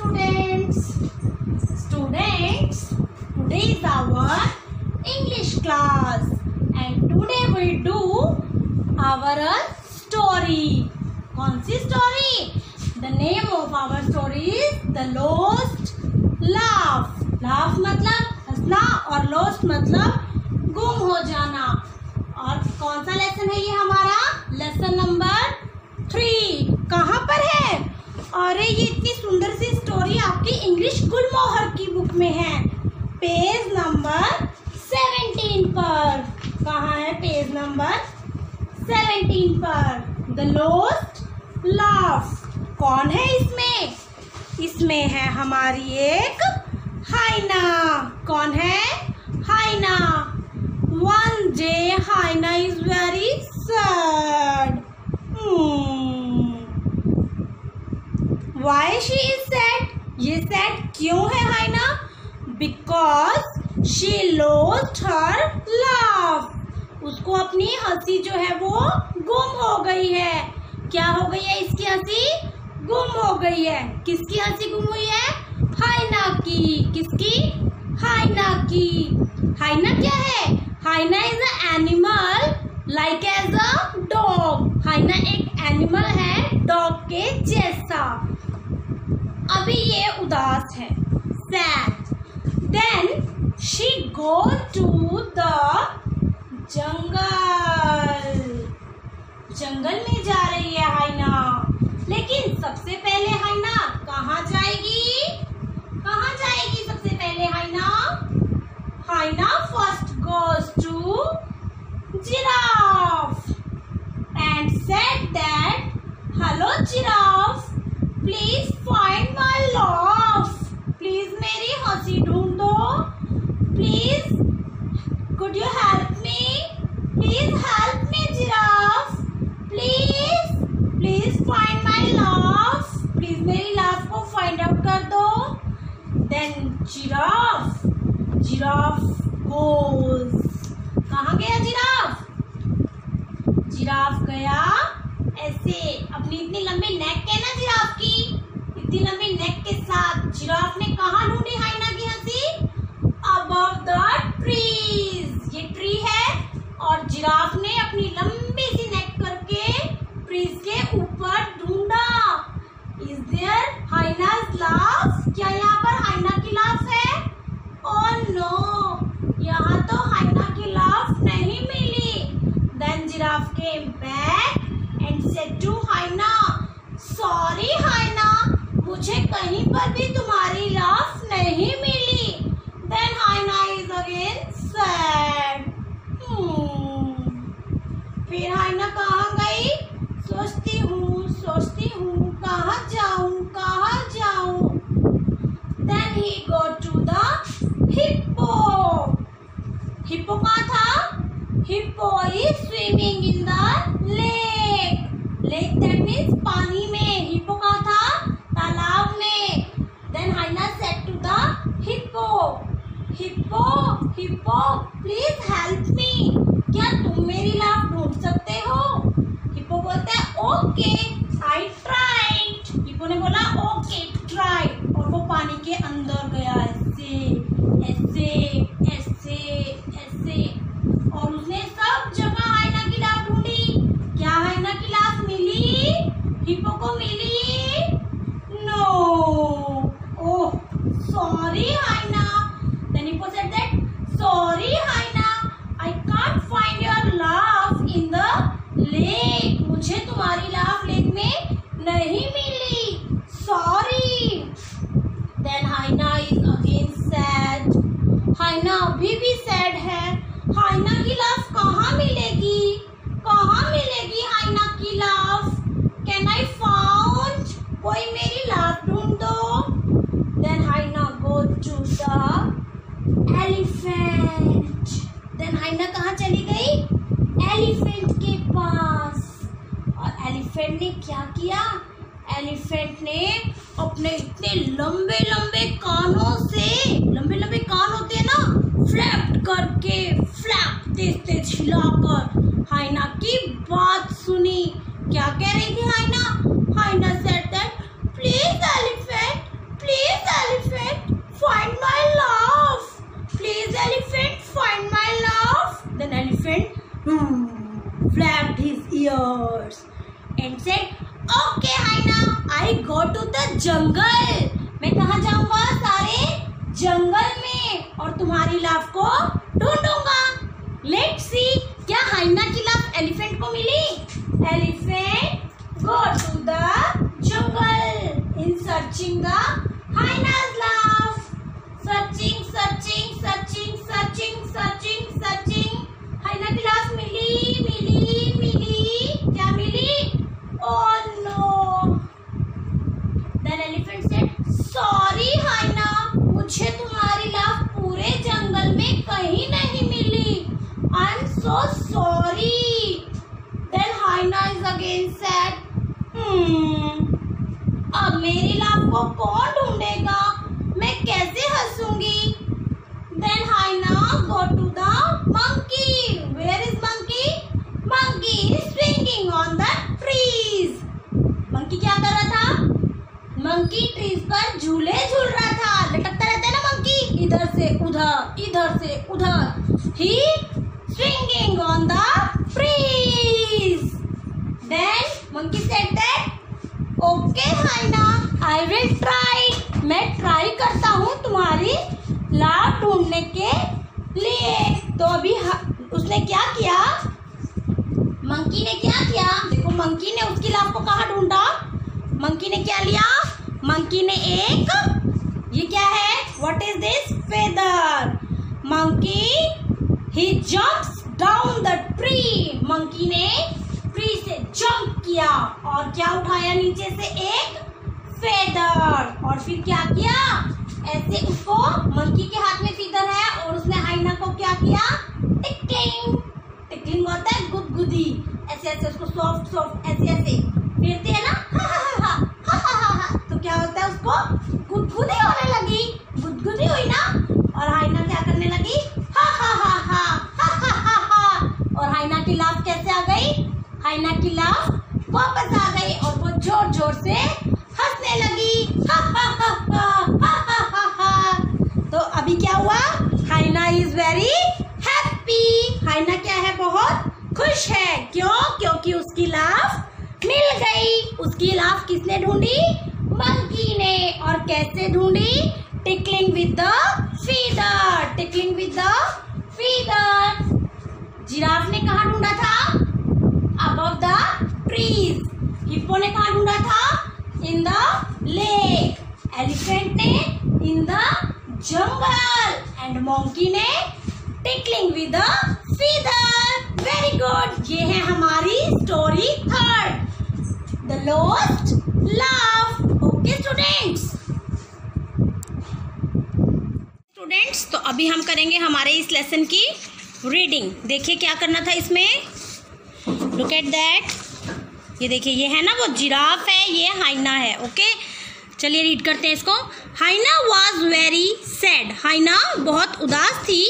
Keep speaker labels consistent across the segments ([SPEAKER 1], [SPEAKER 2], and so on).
[SPEAKER 1] students. Today is our English class and today we do our story. कौन सी story? The name of our story is The Lost Laugh. Laugh मतलब हंसना और lost मतलब गुम हो जाना. और कौन सा लेसन है ये हमारा? Lesson number 3. कहाँ पर है? अरे ये इतनी सुंदर सी स्टोरी आपकी इंग्लिश गुलमोहर की बुक में है, पेज नंबर 17 पर. कहाँ है? पेज नंबर 17 पर. The lost laugh. कौन है इसमें? इसमें है हमारी एक हाइना. कौन है? हाइना. One day हाइना is very sad. Why she is sad? ये sad क्यों है हाइना? Because she lost her laugh. उसको अपनी हंसी जो है वो गुम हो गई है. क्या हो गई है? इसकी हंसी गुम हो गई है. किसकी हंसी गुम हुई है? हाइना की. किसकी? हाइना की. हाइना क्या है? Hyena is a animal like as a dog. Hyena एक एनिमल है डॉग के जैसा. अभी ये उदास है, sad. Then she go to the jungle. जंगल में जा रही है हाइना. लेकिन सबसे पहले हाइना कहाँ जाएगी? कहाँ जाएगी सबसे पहले हाइना? हाइना first goes to giraffe and said that, hello giraffe, please find my laugh. Please मेरी हंसी ढूंढ दो. Please could you help me? Please help me giraffe. Please find my laugh. Please मेरी laugh को find out कर दो. Then giraffe goes. कहाँ गया जिराफ? जिराफ गया ऐसे अपनी इतनी लंबी नेक है ना जिराफ की, इतनी लंबी नेक के साथ जिराफ ने कहाँ ढूंढी हाइना की हंसी? Above the trees. ये ट्री है और जिराफ ने अपनी लंबी सी नेक करके ट्रीज के ऊपर ढूंढा. Is there hyena's laugh? क्या यहाँ पर हाइना की लाफ है? Oh no, यहाँ तो हाइना की लाफ नहीं मिली. Then giraffe came back and said to हाइना, sorry हाइना, मुझे कहीं पर भी तुम्हारी लाफ नहीं मिली. Then हाइना is again sad. फिर हाइना कहाँ गई? सोचती हूँ कहाँ जाऊँ. Then he go to the hippo. Hippo कहाँ था? Hippo is swimming in the lake. Lake that means पानी में. हिप्पो कहाँ था? तालाब में. Then hyena said to the hippo please help me. क्या तुम मेरी लाफ ढूंढ सकते हो? हिप्पो बोलता है ओके आई ट्राइड. हिप्पो ने बोला ओके ट्राई और वो पानी के अंदर गया ऐसे और उसने सब जगह हाइना की लाफ ढूंढी. क्या हाइना की लाफ मिली? हिप्पो को मिली? No. Oh sorry hyena. Then hippo said that sorry hyena, I can't find your laugh in the lake. मुझे तुम्हारी लाफ लेक में नहीं मिली. Sorry. Then hyena is again sad. Hyena अभी भी सैड है. हाइना की लाफ कहाँ मिलेगी? हाइना की लाफ? Can I found? कोई मेरी लाफ ढूंढ दो. Then hyena go to the elephant. Then hyena कहाँ चली गई? एलिफेंट के पास. और एलिफेंट ने क्या किया? एलिफेंट ने अपने इतने लंबे लंबे कानों से, लंबे कान होते हैं ना, फ्लैप तेज हिलाकर हाइना की बात सुनी. क्या कह रही थी hyena? Hyena said that please elephant, please the jungle. मैं कहाँ जाऊंगा? सारे जंगल में, और तुम्हारी लाफ को ढूंढूंगा। लेट्स सी, क्या हाइना की लाफ एलिफेंट को मिली? Elephant go to the jungle in searching the hyena's laugh. Searching searching searching searching searching searching, hyena की लाफ मिली मिली मिली। क्या मिली? Oh no. Then elephant said, sorry hyena, मुझे तुम्हारी लाफ पूरे जंगल में कहीं नहीं मिली। I am so sorry. Then hyena is again said, अब मेरी लाफ को कौन ढूंढेगा? मैं कैसे हंसूंगी? Then hyena go to the monkey. Where is monkey? Monkey is swinging on the trees. Monkey क्या कर रहा था? मंकी ट्रीज पर झूले झूल रहा था। लटकता रहता है ना मंकी, इधर से उधर इधर से उधर। He swinging on the trees. Then monkey said that, okay hyena, I will try. मैं ट्राई करता हूँ तुम्हारी लाफ ढूंढने के लिए। तो अभी उसने क्या किया? मंकी ने क्या किया? देखो मंकी ने उसकी लाफ को कहाँ ढूंढा? मंकी ने क्या लिया? मंकी ने एक, ये क्या है? What is this? Feather. Monkey he jumps down the tree. Monkey ने ट्री से जंप किया और क्या उठाया? नीचे से एक फेदर। और फिर क्या किया? ऐसे उसको, मंकी के हाथ में फीदर है और उसने हाइना को क्या किया? टिकलिंग। टिकलिंग होता है गुदगुदी। ऐसे ऐसे उसको सॉफ्ट सॉफ्ट ऐसे ऐसे फेरते हैं ना, हा हा हा हा हा हा हा। तो क्या होता है? उसको गुदगुदी होने लगी। गुदगुदी हुई ना, और हाइना क्या करने लगी? हा हा हा हा हा हा हा हा। और हाइना की लाफ कैसे आ गई? हाइना की लाफ वापस आ गई और वो जोर जोर से हंसने लगी। हा हा हा हा हा हा हा। तो अभी क्या हुआ? हाइना इज वेरी हैप्पी। हाइना क्या है? बहुत खुश है। क्यों? क्योंकि उसकी लाफ मिल गई। उसकी लाफ किसने ढूंढी? मंकी ने। और कैसे ढूंढी? Tickling with the feather. Tickling with the feather. Giraffe ने कहाँ ढूंढा था? Above the trees. हिप्पो ने कहाँ ढूंढा था? इन द लेक। एलिफेंट ने in the jungle. And monkey ने tickling with the feather. Very good. ये है हमारी story third, the lost laugh. Okay students. Students, तो अभी हम करेंगे हमारे इस लेसन की रीडिंग। देखिए क्या करना था इसमें। Look at that. ये देखिए, ये है ना वो जिराफ है, ये हाइना है। ओके, चलिए रीड करते हैं इसको। हाइना वॉज वेरी सैड। हाइना बहुत उदास थी।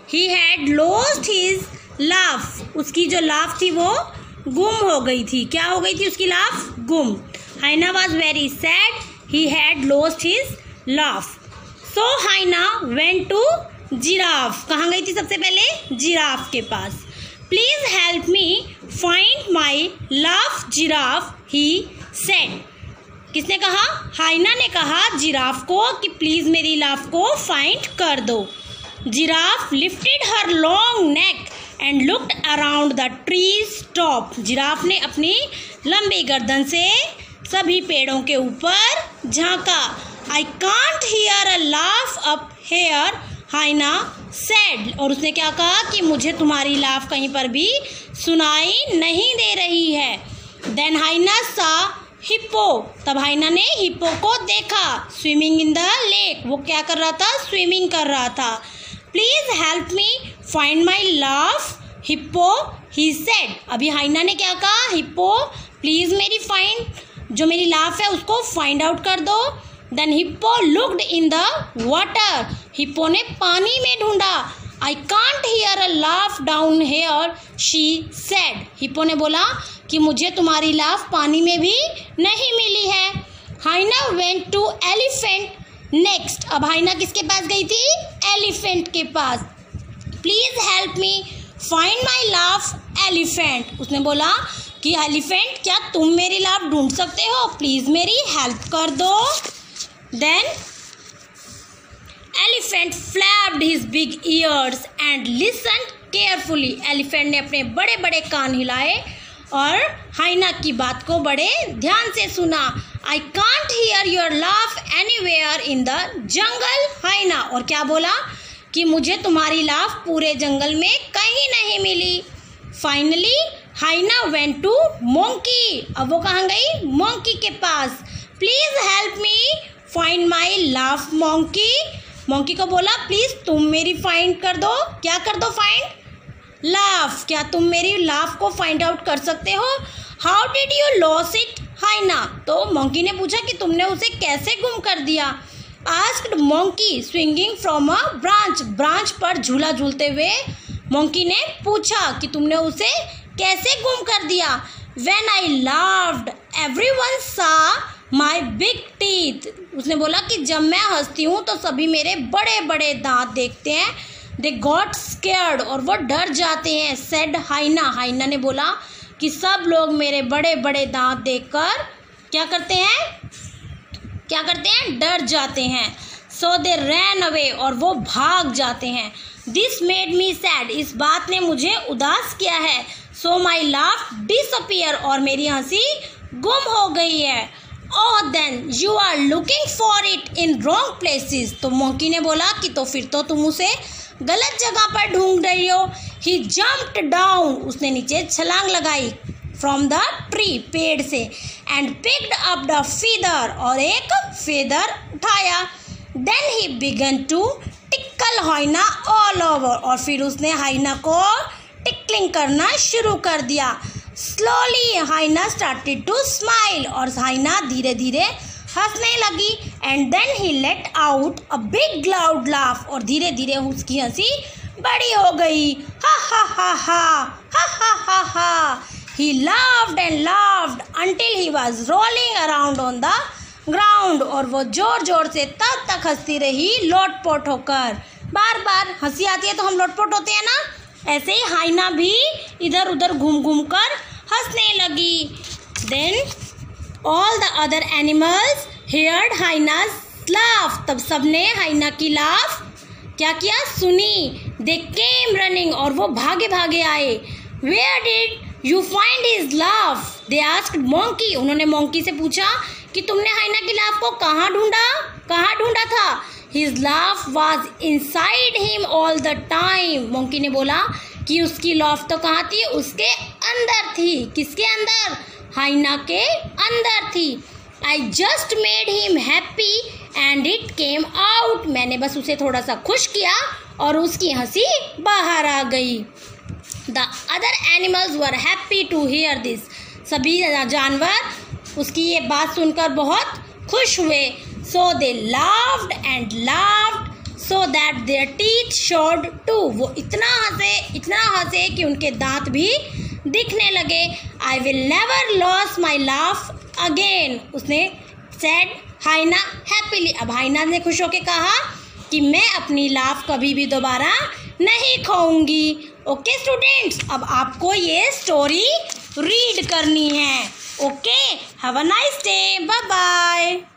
[SPEAKER 1] ही हैड लॉस्ट हिज लाफ। उसकी जो लाफ थी वो गुम हो गई थी। क्या हो गई थी? उसकी लाफ गुम। Hyena was very sad. He had lost his laugh. So hyena went to giraffe. कहाँ गई थी सबसे पहले? जिराफ के पास। Please help me find my laugh giraffe, he said. किसने कहा? हाइना ने कहा जिराफ को कि प्लीज मेरी लाफ को फाइंड कर दो। Giraffe lifted her long neck and looked around the trees top. Giraffe ने अपनी लंबी गर्दन से सभी पेड़ों के ऊपर झांका। I can't hear a laugh up here, hyena said. और उसने क्या कहा कि मुझे तुम्हारी लाफ कहीं पर भी सुनाई नहीं दे रही है। देन हाइना सा हिप्पो। तब हाइना ने हिप्पो को देखा। Swimming in the lake. वो क्या कर रहा था? स्विमिंग कर रहा था। Please help me find my laugh hippo, he said. अभी हाइना ने क्या कहा? हिप्पो प्लीज मेरी जो मेरी लाफ है उसको फाइंड आउट कर दो। Then hippo looked in the water. Hippo ने पानी में ढूंढा। I can't hear a laugh down here, she said. Hippo ने बोला कि मुझे तुम्हारी लाफ पानी में भी नहीं मिली है। Hyena went to elephant next. अब हाइना किसके पास गई थी? एलिफेंट के पास। Please help me find my laugh elephant. उसने बोला कि एलिफेंट क्या तुम मेरी लाफ ढूंढ सकते हो, प्लीज मेरी हेल्प कर दो। Then elephant flapped his big ears and listened carefully. Elephant ने अपने बड़े बड़े कान हिलाए और हाइना की बात को बड़े ध्यान से सुना। I can't hear your laugh anywhere in the jungle hyena. और क्या बोला कि मुझे तुम्हारी लाफ पूरे जंगल में कहीं नहीं मिली। Finally hyena went to monkey. अब वो कहाँ गई, मोंकी के पास। Please help me find my laugh monkey. Monkey को बोला प्लीज तुम मेरी फाइंड कर दो। क्या कर दो, फाइंड लाफ। क्या तुम मेरी लाफ को फाइंड आउट कर सकते हो। How did you lose it hyena. तो मोंकी ने पूछा कि तुमने उसे कैसे गुम कर दिया। Asked monkey swinging from a branch. Branch पर झूला झूलते हुए मोंकी ने पूछा कि तुमने उसे कैसे गुम कर दिया। व्हेन आई लाफ्ड एवरीवन सा माई बिग टीथ। उसने बोला कि जब मैं हंसती हूँ तो सभी मेरे बड़े बड़े दांत देखते हैं। They got scared. और वो डर जाते हैं। सेड हाइना। हाइना ने बोला कि सब लोग मेरे बड़े बड़े दांत देखकर क्या करते हैं, डर जाते हैं। So they ran away. और वो भाग जाते हैं। This made me sad. इस बात ने मुझे उदास किया है। So my laugh disappear. और मेरी हंसी गुम हो गई है। Oh then you are looking for it in wrong places. तो मोंकी ने बोला कि तो फिर तो तुम उसे गलत जगह पर ढूंढ रही हो। He jumped down. उसने नीचे छलांग लगाई फ्रॉम द ट्री, पेड़ से। And picked up the feather. और एक फेदर उठाया। Then he began to tickle hyena all over. और फिर उसने हाइना को टिकलिंग करना शुरू कर दिया। Slowly hyena started to smile. और हाइना धीरे धीरे हंसने लगी। And then he let out a big loud laugh. और धीरे धीरे उसकी हंसी बड़ी हो गई। हा हा हा हा हा हा हा हा। ही laughed and laughed until he was rolling around on the ground. और वो जोर जोर से तब तक हंसती रही लोटपोट होकर। बार बार हंसी आती है तो हम लोटपोट होते हैं ना, ऐसे ही हाइना भी इधर उधर घूम घूम कर हंसने लगी। Then all the other animals heard hyena's laugh. तब सबने हाइना की लाफ क्या किया, सुनी। They came running. और वो भागे भागे आए। Where did you find his laugh they asked monkey. उन्होंने मोंकी से पूछा कि तुमने हाइना की लाफ को कहाँ ढूंढा था। His laugh was inside him all the time. Monkey ने बोला कि उसकी लाफ तो कहाँ थी, उसके अंदर थी। किसके अंदर, हाइना के अंदर थी। I just made him happy and it came out. मैंने बस उसे थोड़ा सा खुश किया और उसकी हंसी बाहर आ गई। The other animals were happy to hear this. सभी जानवर उसकी ये बात सुनकर बहुत खुश हुए। So they laughed and laughed so that their teeth showed too. वो इतना हंसे कि उनके दांत भी दिखने लगे। I will never loss my laugh again. उसने सेड हाइना हैप्पीली। अब हाइना ने खुश होकर कहा कि मैं अपनी लाफ कभी भी दोबारा नहीं खोऊंगी। ओके स्टूडेंट्स, अब आपको ये स्टोरी रीड करनी है। Okay, have a nice day, bye bye.